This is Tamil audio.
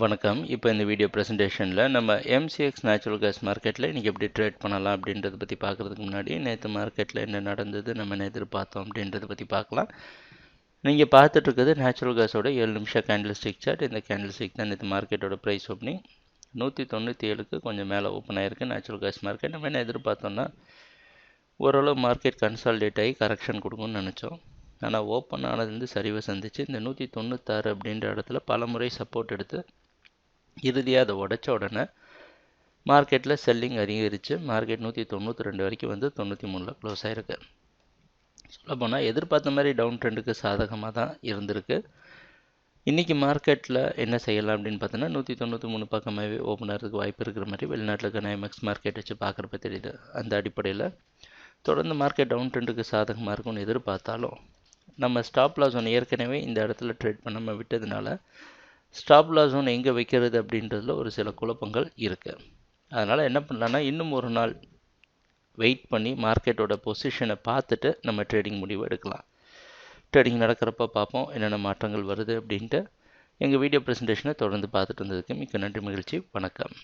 வணக்கம். இப்போ இந்த வீடியோ ப்ரெசன்டேஷனில் நம்ம எம்சிஎக்ஸ் நேச்சுரல் கேஸ் மார்க்கெட்டில் இன்றைக்கி எப்படி ட்ரேட் பண்ணலாம் அப்படின்றத பற்றி பார்க்குறதுக்கு முன்னாடி நேற்று மார்க்கெட்டில் என்ன நடந்தது, நம்ம என்ன எதிர்பார்த்தோம் அப்படின்றத பற்றி பார்க்கலாம். நீங்கள் பார்த்துட்ருக்குது நேச்சுரல் கேஸோட 7 நிமிஷம் கேண்டில் ஸ்டிக் சார்ட். இந்த கேண்டில் ஸ்டிக் தான் நேற்று மார்க்கெட்டோட ப்ரைஸ் ஓப்பனிங் 197க்கு கொஞ்சம் மேலே ஓப்பன் ஆகிருக்கு நேச்சுரல் கேஸ் மார்க்கெட். நம்ம என்ன எதிர்பார்த்தோம்னா ஓரளவு மார்க்கெட் கன்சால்டேட் ஆகி கரெக்ஷன் கொடுக்கும்னு நினச்சோம். ஆனால் ஓப்பன் ஆனது சரிவை சந்திச்சு இந்த 196 அப்படின்ற இடத்துல பல முறை சப்போர்ட் எடுத்து இறுதியாக அதை உடைச்ச உடனே மார்க்கெட்டில் செல்லிங் அதிகரித்து மார்க்கெட் 192 வரைக்கும் வந்து 93ல் க்ளோஸ் ஆகிருக்கு. சொல்லப்போனால் எதிர்பார்த்த மாதிரி டவுன் ட்ரெண்டுக்கு சாதகமாக தான் இருந்திருக்கு. இன்றைக்கி மார்க்கெட்டில் என்ன செய்யலாம் அப்படின்னு பார்த்தோன்னா 193 பக்கமாகவே ஓப்பன் ஆகிறதுக்கு வாய்ப்பு இருக்கிற மாதிரி வெளிநாட்டில் இருக்க ஐஎம்எக்ஸ் மார்க்கெட் வச்சு பார்க்குறப்ப தெரியுது. அந்த அடிப்படையில் தொடர்ந்து மார்க்கெட் டவுன் ட்ரெண்டுக்கு சாதகமாக இருக்கும்னு எதிர்பார்த்தாலும் நம்ம ஸ்டாப் லாஸ் ஒன்று ஏற்கனவே இந்த இடத்துல ட்ரேட் பண்ணாமல் விட்டதுனால ஸ்டாப் லாஸ் ஒன்று எங்கே வைக்கிறது அப்படின்றதுல ஒரு சில குழப்பங்கள் இருக்குது. அதனால் என்ன பண்ணலான்னா இன்னும் ஒரு நாள் வெயிட் பண்ணி மார்க்கெட்டோட பொசிஷனை பார்த்துட்டு நம்ம ட்ரேடிங் முடிவு எடுக்கலாம். ட்ரேடிங் நடக்கிறப்ப பார்ப்போம் என்னென்ன மாற்றங்கள் வருது அப்படின்ட்டு. எங்கள் வீடியோ ப்ரெசன்டேஷனை தொடர்ந்து பார்த்துட்டு இருந்ததுக்கு மிக்க நன்றி, மகிழ்ச்சி, வணக்கம்.